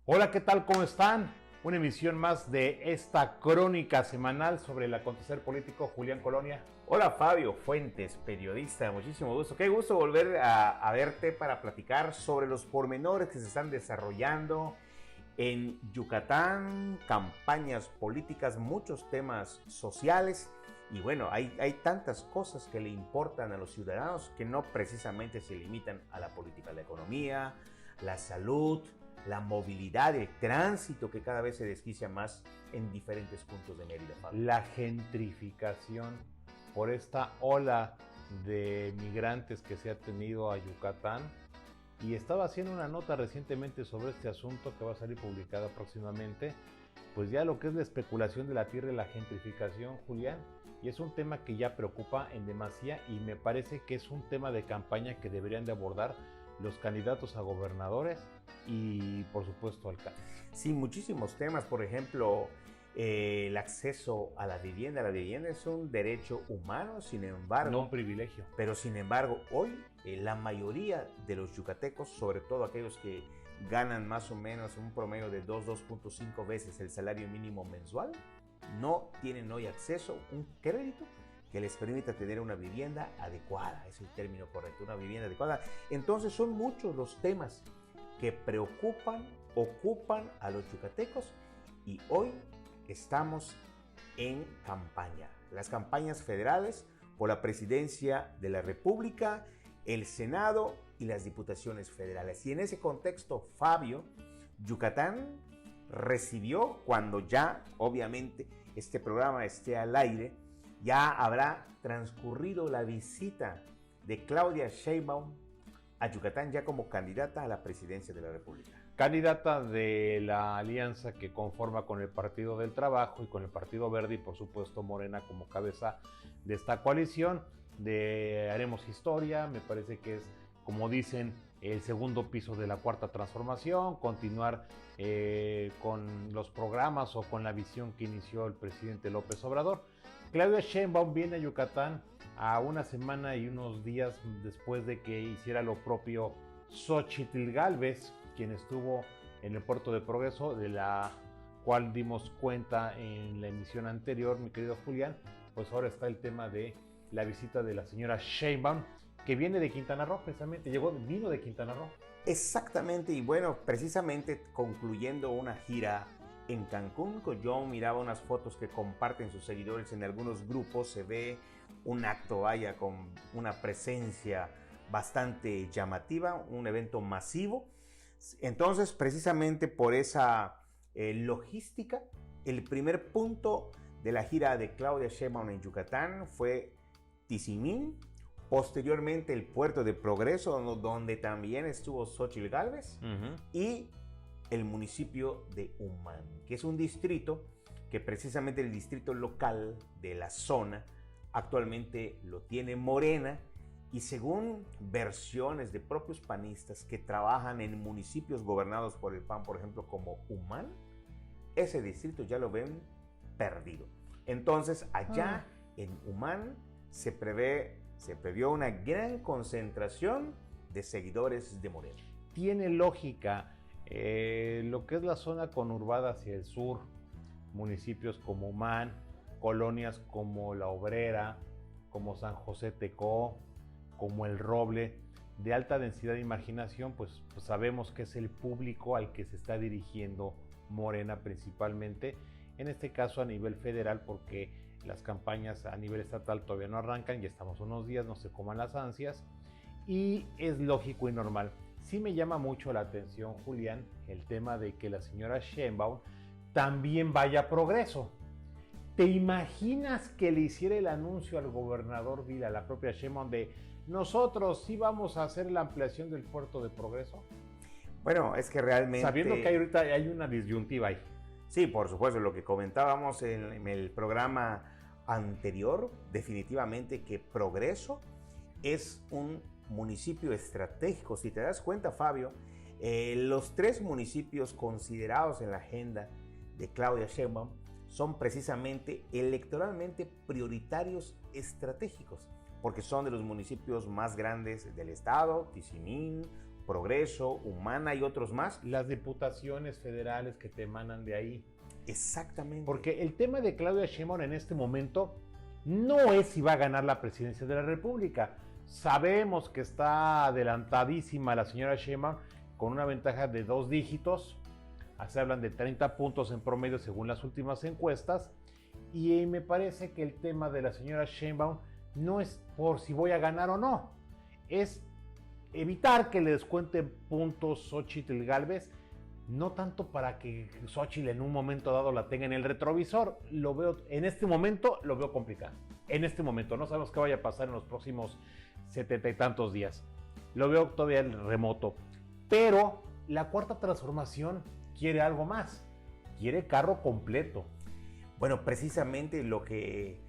Hola, ¿qué tal? ¿Cómo están? Una emisión más de esta crónica semanal sobre el acontecer político. Julián Colonia. Hola Fabio Fuentes, periodista, muchísimo gusto. Qué gusto volver a verte para platicar sobre los pormenores que se están desarrollando en Yucatán, campañas políticas, muchos temas sociales. Y bueno, hay tantas cosas que le importan a los ciudadanos que no precisamente se limitan a la política, la economía, la salud, la movilidad, el tránsito que cada vez se desquicia más en diferentes puntos de Mérida, Fabio. La gentrificación por esta ola de migrantes que se ha tenido a Yucatán. Y estaba haciendo una nota recientemente sobre este asunto que va a salir publicada próximamente. Pues ya lo que es la especulación de la tierra y la gentrificación, Julián, y es un tema que ya preocupa en demasía y me parece que es un tema de campaña que deberían de abordar los candidatos a gobernadores y por supuesto alcaldes. Sí, muchísimos temas, por ejemplo, el acceso a la vivienda. La vivienda es un derecho humano, sin embargo, no un privilegio. Pero sin embargo, hoy la mayoría de los yucatecos, sobre todo aquellos que ganan más o menos un promedio de 2.5 veces el salario mínimo mensual, no tienen hoy acceso a un crédito que les permita tener una vivienda adecuada, es el término correcto, una vivienda adecuada. Entonces son muchos los temas que ocupan a los yucatecos y hoy estamos en campaña. Las campañas federales por la presidencia de la República, el Senado y las diputaciones federales. Y en ese contexto, Fabio, Yucatán recibió, cuando ya obviamente este programa esté al aire, ya habrá transcurrido la visita de Claudia Sheinbaum a Yucatán ya como candidata a la presidencia de la República. Candidata de la alianza que conforma con el Partido del Trabajo y con el Partido Verde y por supuesto Morena como cabeza de esta coalición de Haremos Historia. Me parece que es, como dicen, el segundo piso de la Cuarta Transformación, continuar con los programas o con la visión que inició el presidente López Obrador. Claudia Sheinbaum viene a Yucatán a una semana y unos días después de que hiciera lo propio Xóchitl Gálvez, quien estuvo en el puerto de Progreso, de la cual dimos cuenta en la emisión anterior, mi querido Julián. Pues ahora está el tema de la visita de la señora Sheinbaum, que viene de Quintana Roo, precisamente, vino de Quintana Roo. Exactamente, y bueno, precisamente concluyendo una gira en Cancún, yo miraba unas fotos que comparten sus seguidores en algunos grupos, se ve un acto, vaya, con una presencia bastante llamativa, un evento masivo. Entonces, precisamente por esa logística, el primer punto de la gira de Claudia Sheinbaum en Yucatán fue Tizimín, posteriormente el puerto de Progreso, donde también estuvo Xóchitl Gálvez, y el municipio de Humán, que es un distrito que precisamente el distrito local de la zona actualmente lo tiene Morena, y según versiones de propios panistas que trabajan en municipios gobernados por el PAN, por ejemplo como Humán, ese distrito ya lo ven perdido. Entonces allá en Humán se previó una gran concentración de seguidores de Morena. Tiene lógica. Lo que es la zona conurbada hacia el sur, municipios como Humán, colonias como La Obrera, como San José Tecó, como El Roble, de alta densidad de imaginación, pues sabemos que es el público al que se está dirigiendo Morena principalmente, en este caso a nivel federal, porque las campañas a nivel estatal todavía no arrancan, ya estamos unos días, no se coman las ansias, y es lógico y normal. Sí me llama mucho la atención, Julián, el tema de que la señora Sheinbaum también vaya a Progreso. ¿Te imaginas que le hiciera el anuncio al gobernador Vila, la propia Sheinbaum, de nosotros sí vamos a hacer la ampliación del puerto de Progreso? Bueno, es que realmente... Sabiendo que ahorita hay una disyuntiva ahí. Sí, por supuesto, lo que comentábamos en el programa anterior, definitivamente que Progreso es un municipio estratégico. Si te das cuenta, Fabio, los 3 municipios considerados en la agenda de Claudia Sheinbaum son precisamente electoralmente prioritarios estratégicos, porque son de los municipios más grandes del estado: Tizimín, Progreso, Humana y otros más. Las diputaciones federales que te emanan de ahí. Exactamente. Porque el tema de Claudia Sheinbaum en este momento no es si va a ganar la presidencia de la República. Sabemos que está adelantadísima la señora Sheinbaum con una ventaja de 2 dígitos. Se hablan de 30 puntos en promedio según las últimas encuestas. Y me parece que el tema de la señora Sheinbaum no es por si voy a ganar o no. Es evitar que le descuenten puntos Xóchitl Gálvez, no tanto para que Xóchitl en un momento dado la tenga en el retrovisor. Lo veo, en este momento lo veo complicado. En este momento, no sabemos qué vaya a pasar en los próximos 70 y tantos días. Lo veo todavía remoto. Pero la Cuarta Transformación quiere algo más. Quiere carro completo. Bueno, precisamente lo que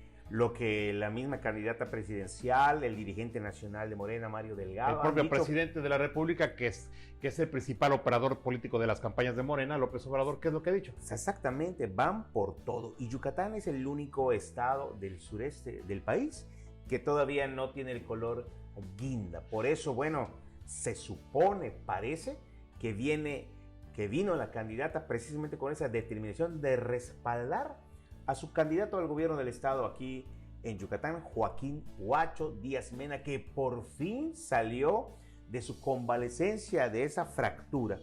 la misma candidata presidencial, el dirigente nacional de Morena, Mario Delgado, el propio presidente de la República, que es el principal operador político de las campañas de Morena, López Obrador, ¿qué es lo que ha dicho? Exactamente, van por todo. Y Yucatán es el único estado del sureste del país que todavía no tiene el color guinda. Por eso, bueno, se supone, parece, que vino la candidata precisamente con esa determinación de respaldar a su candidato al gobierno del estado aquí en Yucatán, Joaquín Huacho Díaz Mena, que por fin salió de su convalecencia de esa fractura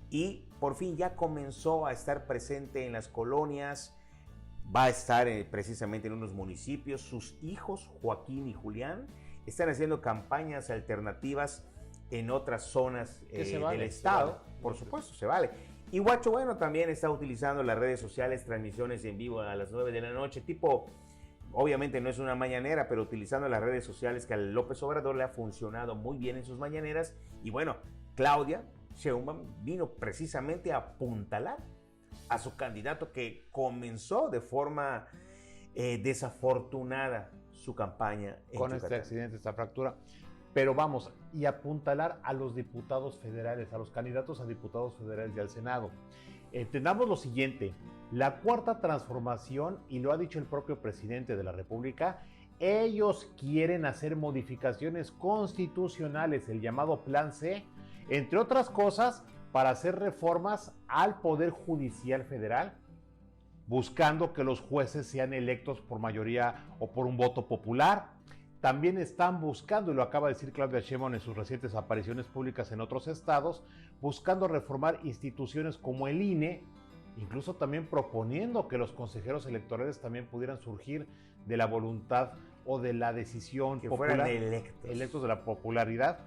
y por fin ya comenzó a estar presente en las colonias. Va a estar precisamente en unos municipios. Sus hijos, Joaquín y Julián, están haciendo campañas alternativas en otras zonas del estado. Por supuesto, se vale. Y Huacho, bueno, también está utilizando las redes sociales, transmisiones en vivo a las 9 de la noche, tipo, obviamente no es una mañanera, pero utilizando las redes sociales que a López Obrador le ha funcionado muy bien en sus mañaneras. Y bueno, Claudia Sheinbaum vino precisamente a apuntalar a su candidato que comenzó de forma desafortunada su campaña en con Yucatán. Este accidente, esta fractura. Pero vamos, y apuntalar a los diputados federales, a los candidatos a diputados federales y al Senado. Entendamos lo siguiente, la Cuarta Transformación, y lo ha dicho el propio presidente de la República, ellos quieren hacer modificaciones constitucionales, el llamado Plan C, entre otras cosas, para hacer reformas al Poder Judicial Federal, buscando que los jueces sean electos por mayoría o por un voto popular. También están buscando, y lo acaba de decir Claudia Sheinbaum en sus recientes apariciones públicas en otros estados, buscando reformar instituciones como el INE, incluso también proponiendo que los consejeros electorales también pudieran surgir de la voluntad o de la decisión que popular, fueran electos de la popularidad,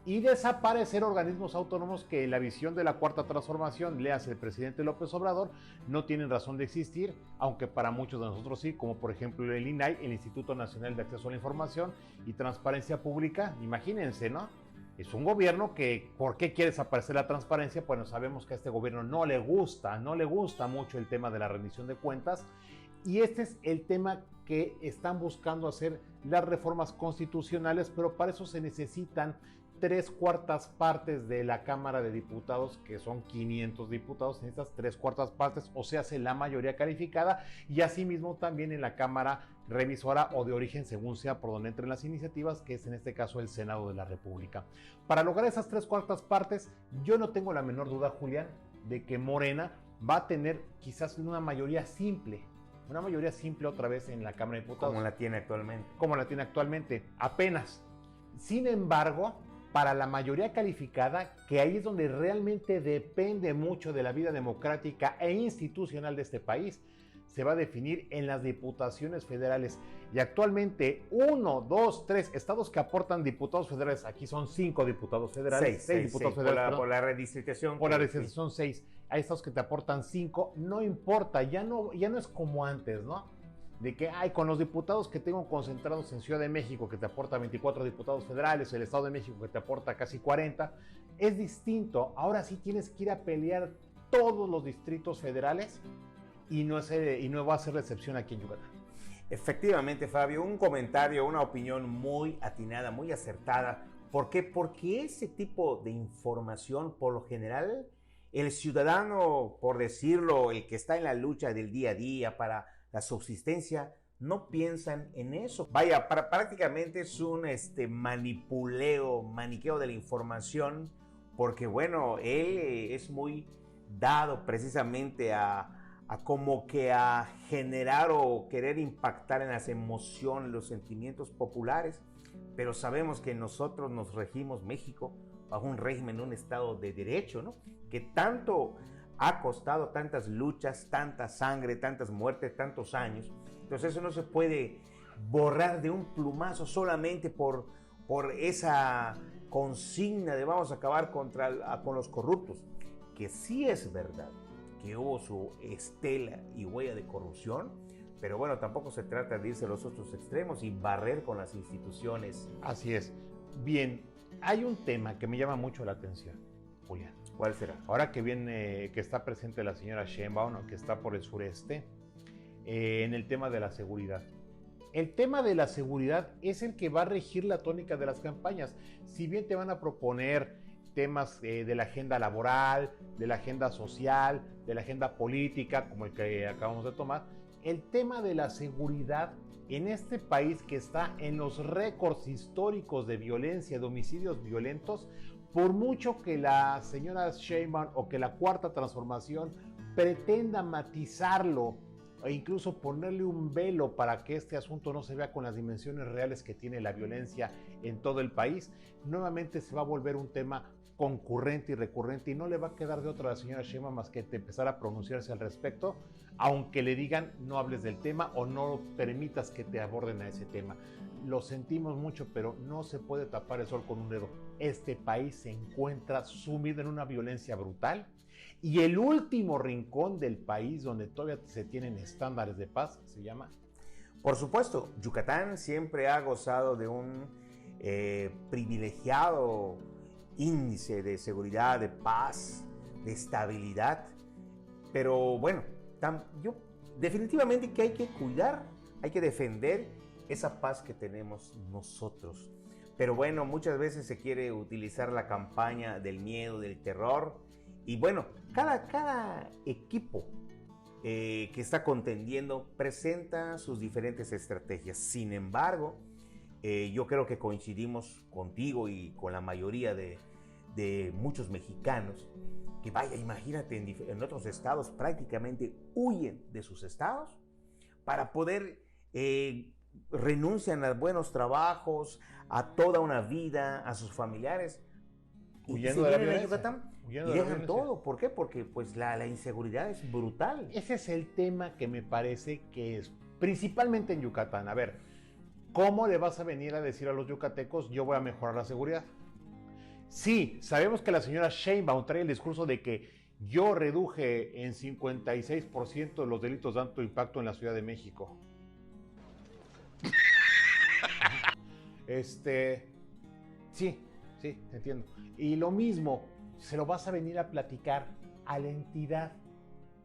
y desaparecer organismos autónomos que en la visión de la Cuarta Transformación, léase el presidente López Obrador, no tienen razón de existir, aunque para muchos de nosotros sí, como por ejemplo el INAI, el Instituto Nacional de Acceso a la Información y Transparencia Pública. Imagínense, ¿no? Es un gobierno que, ¿por qué quiere desaparecer la transparencia? Bueno, sabemos que a este gobierno no le gusta mucho el tema de la rendición de cuentas, y este es el tema que están buscando hacer las reformas constitucionales, pero para eso se necesitan 3/4 partes de la Cámara de Diputados, que son 500 diputados. En estas 3/4 partes, o sea, hace la mayoría calificada, y asimismo también en la Cámara Revisora o de origen, según sea por donde entren las iniciativas, que es en este caso el Senado de la República. Para lograr esas 3/4 partes, yo no tengo la menor duda, Julián, de que Morena va a tener quizás una mayoría simple otra vez en la Cámara de Diputados. Como la tiene actualmente. Apenas. Sin embargo, para la mayoría calificada, que ahí es donde realmente depende mucho de la vida democrática e institucional de este país, se va a definir en las diputaciones federales. Y actualmente 1, 2, 3 estados que aportan diputados federales, aquí son 5 diputados federales, 6 diputados federales. Por la redistribución. Por la redistribución 6. Hay estados que te aportan 5, no importa, ya no es como antes, ¿no? De que con los diputados que tengo concentrados en Ciudad de México, que te aporta 24 diputados federales, el Estado de México que te aporta casi 40, es distinto. Ahora sí tienes que ir a pelear todos los distritos federales y no va a ser la excepción aquí en Yucatán. Efectivamente, Fabio, un comentario, una opinión muy atinada, muy acertada. ¿Por qué? Porque ese tipo de información, por lo general, el ciudadano, por decirlo, el que está en la lucha del día a día para la subsistencia, no piensan en eso. Vaya, prácticamente es un maniqueo de la información, porque bueno, él es muy dado precisamente a como que a generar o querer impactar en las emociones, los sentimientos populares, pero sabemos que nosotros nos regimos, México, bajo un régimen, un estado de derecho, ¿no? Que tanto ha costado, tantas luchas, tanta sangre, tantas muertes, tantos años. Entonces eso no se puede borrar de un plumazo solamente por esa consigna de vamos a acabar con los corruptos, que sí es verdad que hubo su estela y huella de corrupción, pero bueno, tampoco se trata de irse a los otros extremos y barrer con las instituciones. Así es. Bien, hay un tema que me llama mucho la atención, Julián. ¿Cuál será? Ahora que viene, que está presente la señora Sheinbaum, que está por el sureste, en el tema de la seguridad. El tema de la seguridad es el que va a regir la tónica de las campañas. Si bien te van a proponer temas de la agenda laboral, de la agenda social, de la agenda política, como el que acabamos de tomar, el tema de la seguridad en este país que está en los récords históricos de violencia, de homicidios violentos, por mucho que la señora Sheinbaum o que la Cuarta Transformación pretenda matizarlo e incluso ponerle un velo para que este asunto no se vea con las dimensiones reales que tiene la violencia en todo el país, nuevamente se va a volver un tema concurrente y recurrente y no le va a quedar de otra a la señora Sheinbaum más que empezar a pronunciarse al respecto, aunque le digan no hables del tema o no permitas que te aborden a ese tema. Lo sentimos mucho, pero no se puede tapar el sol con un dedo. Este país se encuentra sumido en una violencia brutal y el último rincón del país donde todavía se tienen estándares de paz se llama... Por supuesto, Yucatán siempre ha gozado de un privilegiado índice de seguridad, de paz, de estabilidad, pero bueno, definitivamente que hay que cuidar, hay que defender esa paz que tenemos nosotros. Pero bueno, muchas veces se quiere utilizar la campaña del miedo, del terror, y bueno, cada equipo que está contendiendo presenta sus diferentes estrategias. Sin embargo, yo creo que coincidimos contigo y con la mayoría de muchos mexicanos, que vaya, imagínate, en otros estados prácticamente huyen de sus estados para poder, renuncian a buenos trabajos, a toda una vida, a sus familiares, huyendo de la violencia. Yucatán, y dejan todo. ¿Por qué? Porque pues la inseguridad es brutal. Ese es el tema que me parece que es principalmente en Yucatán. A ver, ¿cómo le vas a venir a decir a los yucatecos yo voy a mejorar la seguridad? Sí, sabemos que la señora Sheinbaum trae el discurso de que yo reduje en 56% los delitos de alto impacto en la Ciudad de México. Sí, entiendo. Y lo mismo, se lo vas a venir a platicar a la entidad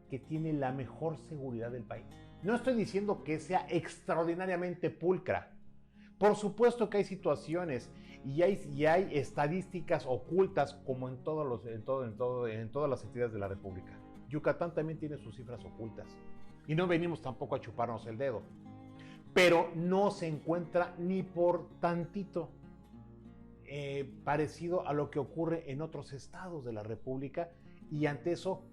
que tiene la mejor seguridad del país. No estoy diciendo que sea extraordinariamente pulcra. Por supuesto que hay situaciones y hay estadísticas ocultas como en todas las entidades de la República. Yucatán también tiene sus cifras ocultas y no venimos tampoco a chuparnos el dedo, pero no se encuentra ni por tantito parecido a lo que ocurre en otros estados de la República, y ante eso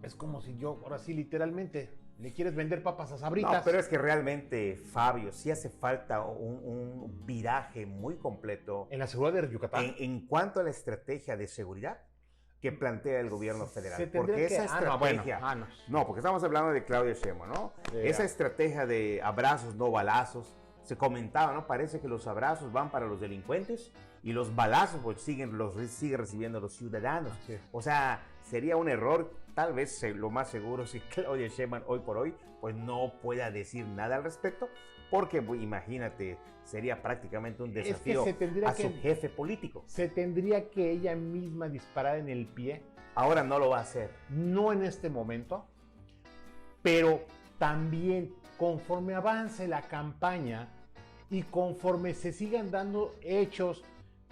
es como si yo ahora sí literalmente le quieres vender papas a Sabritas. No, pero es que realmente, Fabio, sí hace falta un viraje muy completo en la seguridad de Yucatán. En cuanto a la estrategia de seguridad que plantea el gobierno federal. Porque esa estrategia... No, porque estamos hablando de Claudia Sheinbaum, ¿no? Sí, esa estrategia de abrazos, no balazos, se comentaba, ¿no? Parece que los abrazos van para los delincuentes y los balazos pues siguen recibiendo los ciudadanos. Sí. O sea, sería un error, tal vez lo más seguro, si Claudia Sheinbaum hoy por hoy pues no pueda decir nada al respecto, porque pues, imagínate, sería prácticamente un desafío a su jefe político. Se tendría que ella misma disparar en el pie. Ahora no lo va a hacer. No en este momento, pero también conforme avance la campaña y conforme se sigan dando hechos.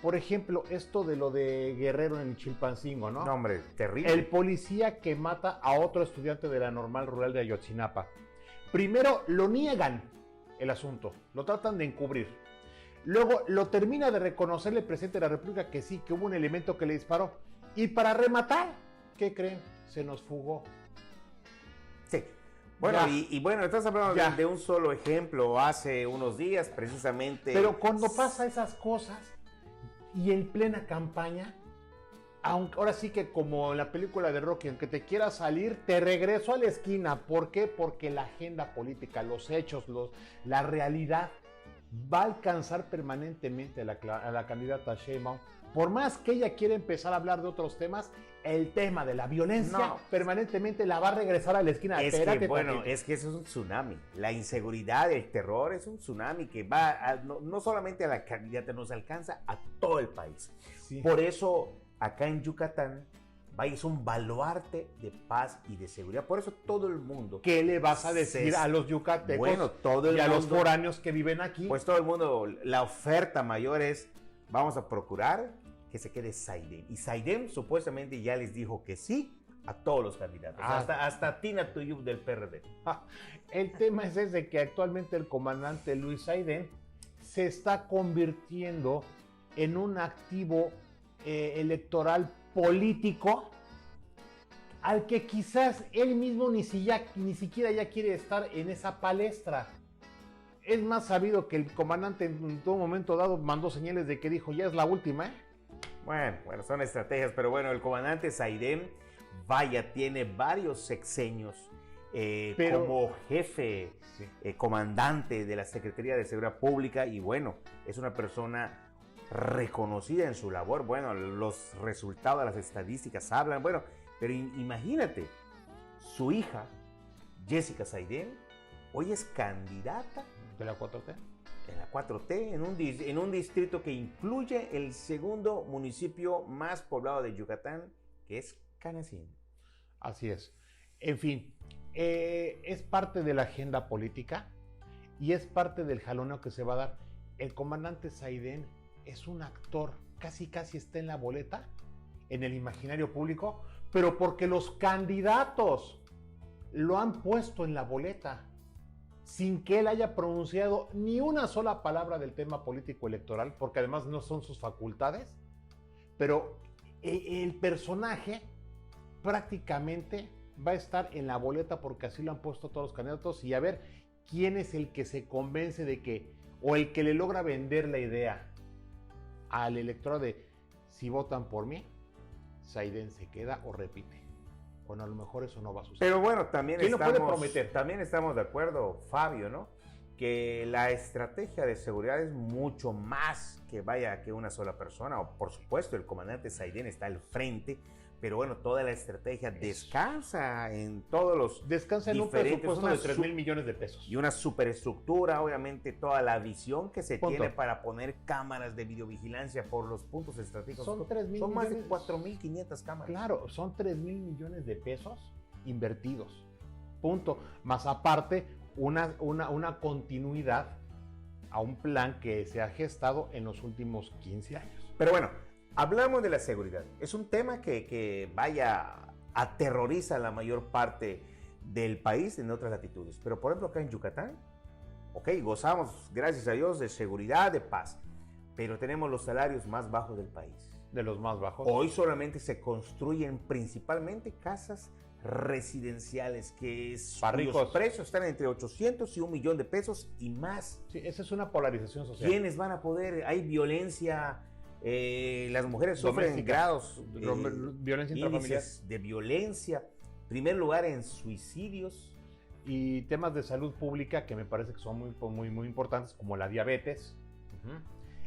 Por ejemplo, esto de lo de Guerrero en Chilpancingo, ¿no? No, hombre, terrible. El policía que mata a otro estudiante de la Normal Rural de Ayotzinapa. Primero lo niegan el asunto, lo tratan de encubrir. Luego lo termina de reconocer el presidente de la República que sí, que hubo un elemento que le disparó. Y para rematar, ¿qué creen? Se nos fugó. Sí. Bueno, y bueno, estás hablando de un solo ejemplo hace unos días, precisamente. Pero cuando pasa esas cosas y en plena campaña, aunque ahora sí que como en la película de Rocky, aunque te quieras salir, te regreso a la esquina. ¿Por qué? Porque la agenda política, los hechos, la realidad va a alcanzar permanentemente a la candidata Sheinbaum. Por más que ella quiera empezar a hablar de otros temas, el tema de la violencia permanentemente la va a regresar a la esquina. Es que eso es un tsunami. La inseguridad, el terror es un tsunami que va no solamente a la candidata, nos alcanza a todo el país. Sí. Por eso, acá en Yucatán, es un baluarte de paz y de seguridad. Por eso todo el mundo... ¿Qué le vas a decir a los yucatecos y a los foráneos que viven aquí? Pues todo el mundo, la oferta mayor es, vamos a procurar que se quede Saidem. Y Saidem supuestamente ya les dijo que sí a todos los candidatos, hasta Tina Tuyub del PRD. El tema es ese, que actualmente el comandante Luis Saidem se está convirtiendo en un activo electoral político al que quizás él mismo ni siquiera ya quiere estar en esa palestra. Es más sabido que el comandante en todo momento dado mandó señales de que dijo, ya es la última, Bueno, son estrategias, pero bueno, el comandante Saidem, tiene varios sexenios como jefe, comandante de la Secretaría de Seguridad Pública, y bueno, es una persona reconocida en su labor. Bueno, los resultados de las estadísticas hablan, pero imagínate, su hija, Jessica Saidem, hoy es candidata de la 4T. En la 4T, en un distrito que incluye el segundo municipio más poblado de Yucatán, que es Canacín. Así es. En fin, es parte de la agenda política y es parte del jaloneo que se va a dar. El comandante Saidem es un actor, casi está en la boleta, en el imaginario público, pero porque los candidatos lo han puesto en la boleta, sin que él haya pronunciado ni una sola palabra del tema político electoral, porque además no son sus facultades, pero el personaje prácticamente va a estar en la boleta porque así lo han puesto todos los candidatos, y a ver quién es el que se convence de que, o el que le logra vender la idea al electorado de, si votan por mí, Saidem se queda o repite. Bueno, a lo mejor eso no va a suceder. Pero bueno, también ¿quién lo puede prometer? También estamos de acuerdo, Fabio, ¿no? Que la estrategia de seguridad es mucho más que una sola persona. O por supuesto, el comandante Saidem está al frente, pero bueno, toda la estrategia descansa en todos los... Descansa en un presupuesto de 3,000 millones de pesos. Y una superestructura, obviamente, toda la visión que se tiene para poner cámaras de videovigilancia por los puntos estratégicos. Son más de 4,500 cámaras. Claro, son 3,000 millones de pesos invertidos. Punto. Más aparte, una continuidad a un plan que se ha gestado en los últimos 15 años. Pero bueno, hablamos de la seguridad. Es un tema que aterroriza a la mayor parte del país en otras latitudes. Pero por ejemplo acá en Yucatán, gozamos, gracias a Dios, de seguridad, de paz. Pero tenemos los salarios más bajos del país. De los más bajos. Hoy solamente se construyen principalmente casas residenciales cuyos precios están entre 800 y 1 millón de pesos y más. Sí, esa es una polarización social. ¿Quiénes van a poder? Hay violencia... las mujeres sufren grados violencia intrafamiliar, de violencia, primer lugar en suicidios y temas de salud pública que me parece que son muy importantes, como la diabetes,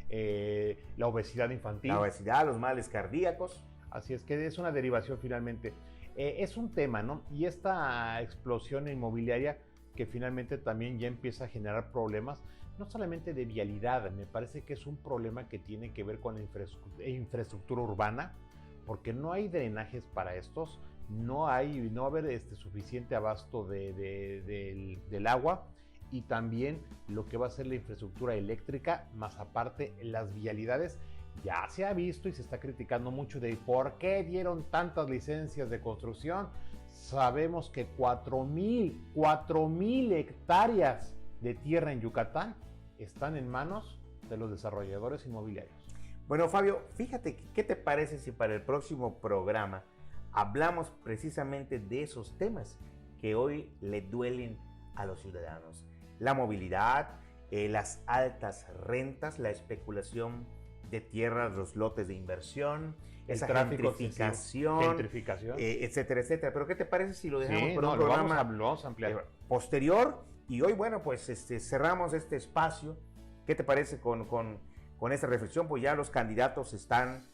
la obesidad infantil, los males cardíacos. Así es que es una derivación finalmente. Es un tema, ¿no? Y esta explosión inmobiliaria que finalmente también ya empieza a generar problemas, no solamente de vialidad, me parece que es un problema que tiene que ver con la infraestructura urbana, porque no hay drenajes para estos, no va a haber suficiente abasto del agua, y también lo que va a ser la infraestructura eléctrica, más aparte las vialidades. Ya se ha visto y se está criticando mucho de por qué dieron tantas licencias de construcción. Sabemos que 4,000 hectáreas de tierra en Yucatán están en manos de los desarrolladores inmobiliarios. Bueno, Fabio, fíjate, ¿qué te parece si para el próximo programa hablamos precisamente de esos temas que hoy le duelen a los ciudadanos? La movilidad, las altas rentas, la especulación de tierras, los lotes de inversión, esa gentrificación, etcétera, etcétera. Pero ¿qué te parece si lo dejamos por un programa lo vamos a ampliar posterior? Y hoy, bueno, pues cerramos este espacio. ¿Qué te parece con esta reflexión? Pues ya los candidatos están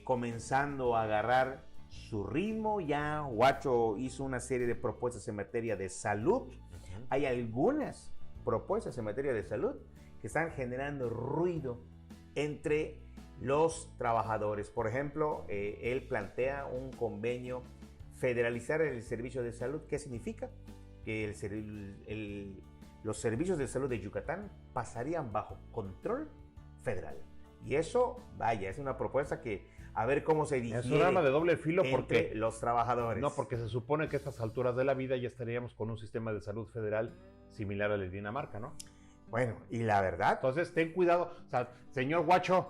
comenzando a agarrar su ritmo. Ya Huacho hizo una serie de propuestas en materia de salud. Hay algunas propuestas en materia de salud que están generando ruido entre los trabajadores. Por ejemplo, él plantea un convenio, federalizar el servicio de salud. ¿Qué significa? Que los servicios de salud de Yucatán pasarían bajo control federal. Y eso, vaya, es una propuesta que a ver cómo se digiere. Es un arma de doble filo porque los trabajadores. No, porque se supone que a estas alturas de la vida ya estaríamos con un sistema de salud federal similar al de Dinamarca, ¿no? Bueno, y la verdad. Entonces, ten cuidado, o sea, señor Huacho,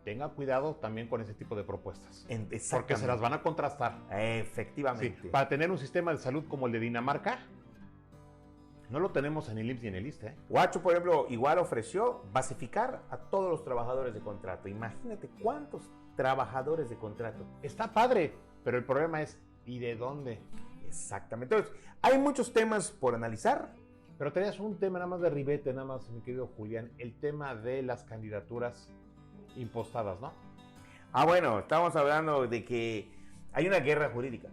tenga cuidado también con ese tipo de propuestas. Porque se las van a contrastar. Efectivamente. Sí, para tener un sistema de salud como el de Dinamarca, no lo tenemos en el IMSS ni en el ISSSTE. Huacho, por ejemplo, igual ofreció basificar a todos los trabajadores de contrato. Imagínate cuántos trabajadores de contrato. Está padre, pero el problema es, ¿y de dónde? Exactamente. Entonces, hay muchos temas por analizar. Pero tenías un tema nada más de ribete, nada más, mi querido Julián, el tema de las candidaturas impostadas, ¿no? Bueno, estamos hablando de que hay una guerra jurídica.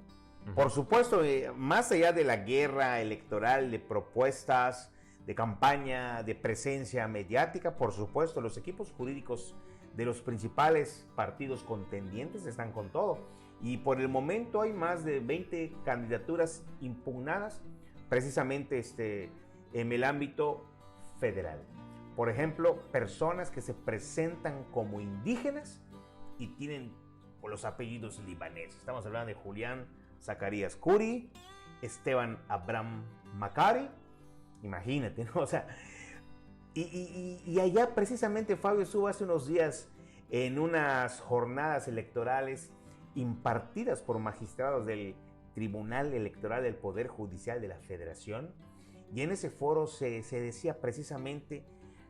Por supuesto, más allá de la guerra electoral, de propuestas, de campaña, de presencia mediática, por supuesto, los equipos jurídicos de los principales partidos contendientes están con todo. Y por el momento hay más de 20 candidaturas impugnadas, precisamente en el ámbito federal. Por ejemplo, personas que se presentan como indígenas y tienen los apellidos libaneses. Estamos hablando de Julián Zacarías Curi, Esteban Abraham Macari, imagínate, ¿no? O sea, y allá precisamente Fabio estuvo hace unos días en unas jornadas electorales impartidas por magistrados del Tribunal Electoral del Poder Judicial de la Federación, y en ese foro se decía precisamente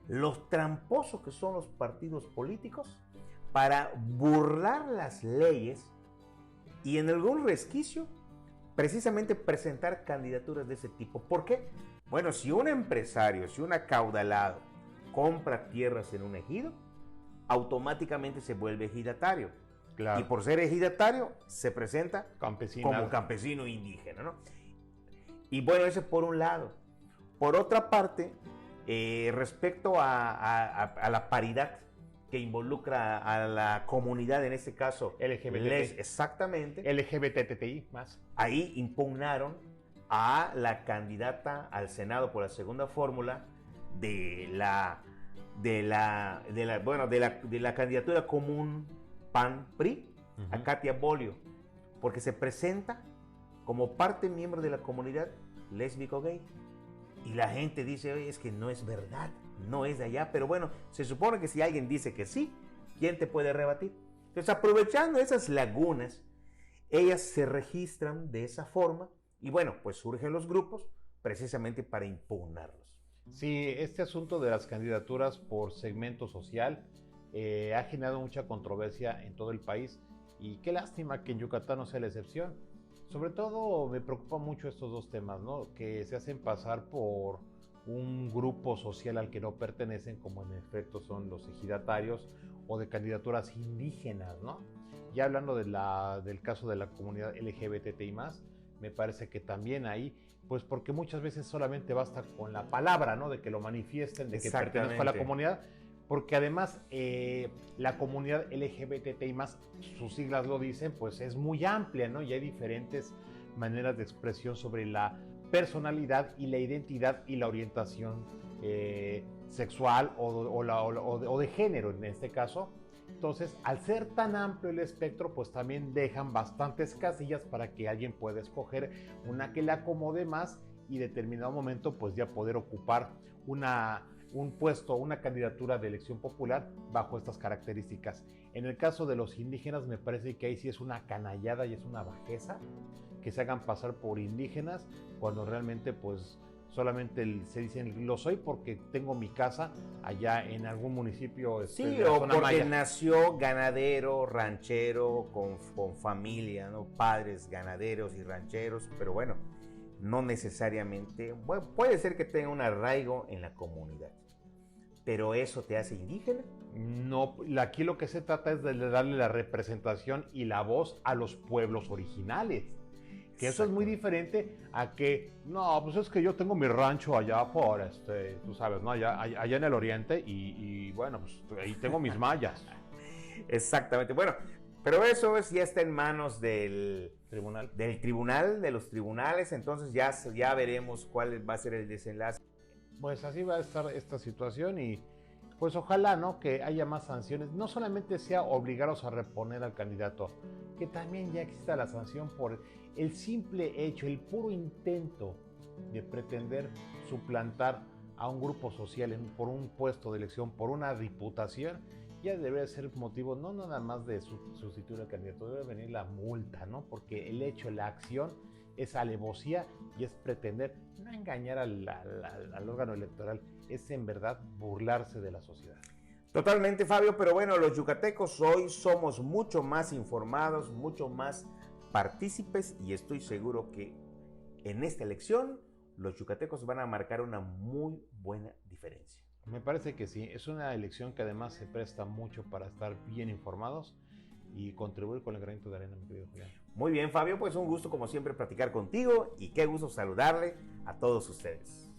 los tramposos que son los partidos políticos para burlar las leyes y en algún resquicio precisamente presentar candidaturas de ese tipo. ¿Por qué? Bueno, si un empresario, si un acaudalado compra tierras en un ejido, automáticamente se vuelve ejidatario. Claro. Y por ser ejidatario se presenta campesino, como campesino indígena, ¿no? Y bueno, ese por un lado. Por otra parte, respecto a la paridad que involucra a la comunidad, en este caso LGBT. Exactamente. LGBTTI más. Ahí impugnaron a la candidata al Senado por la segunda fórmula de la candidatura común PAN-PRI, a Katia Bolio, porque se presenta como parte miembro de la comunidad lésbico-gay. Y la gente dice, oye, es que no es verdad, no es de allá. Pero bueno, se supone que si alguien dice que sí, ¿quién te puede rebatir? Entonces, aprovechando esas lagunas, ellas se registran de esa forma y bueno, pues surgen los grupos precisamente para impugnarlos. Sí, este asunto de las candidaturas por segmento social ha generado mucha controversia en todo el país y qué lástima que en Yucatán no sea la excepción. Sobre todo me preocupan mucho estos dos temas, ¿no? Que se hacen pasar por un grupo social al que no pertenecen, como en efecto son los ejidatarios, o de candidaturas indígenas, ¿no? Ya hablando del caso de la comunidad LGBTI+, me parece que también ahí, pues porque muchas veces solamente basta con la palabra, ¿no? De que lo manifiesten, de que pertenezco a la comunidad, porque además la comunidad LGBTI+, sus siglas lo dicen, pues es muy amplia, ¿no? Y hay diferentes maneras de expresión sobre la personalidad y la identidad y la orientación sexual o de género en este caso. Entonces, al ser tan amplio el espectro, pues también dejan bastantes casillas para que alguien pueda escoger una que le acomode más y determinado momento pues ya poder ocupar un puesto, una candidatura de elección popular bajo estas características. En el caso de los indígenas me parece que ahí sí es una canallada y es una bajeza que se hagan pasar por indígenas cuando realmente pues solamente se dicen lo soy porque tengo mi casa allá en algún municipio. Sí, de la o zona porque maya. nació ganadero, ranchero, con familia, ¿no? Padres ganaderos y rancheros, pero bueno, no necesariamente, bueno, puede ser que tenga un arraigo en la comunidad, pero ¿eso te hace indígena? No, aquí lo que se trata es de darle la representación y la voz a los pueblos originales. Que eso es muy diferente a que, no, pues es que yo tengo mi rancho allá por, tú sabes, ¿no? Allá en el oriente y bueno, pues ahí tengo mis mallas. Exactamente, bueno, pero eso ya está en manos Tribunal. del tribunal, de los tribunales, entonces ya veremos cuál va a ser el desenlace. Pues así va a estar esta situación y pues ojalá, ¿no? Que haya más sanciones. No solamente sea obligarlos a reponer al candidato, que también ya exista la sanción por el simple hecho, el puro intento de pretender suplantar a un grupo social por un puesto de elección, por una diputación, ya debe ser motivo no nada más de sustituir al candidato, debe venir la multa, ¿no? Porque el hecho, la acción es alevosía y es pretender no engañar al órgano electoral, es en verdad burlarse de la sociedad. Totalmente, Fabio, pero bueno, los yucatecos hoy somos mucho más informados, mucho más partícipes y estoy seguro que en esta elección los yucatecos van a marcar una muy buena diferencia. Me parece que sí, es una elección que además se presta mucho para estar bien informados y contribuir con el granito de arena, mi querido Julián. Muy bien, Fabio, pues un gusto como siempre platicar contigo y qué gusto saludarle a todos ustedes.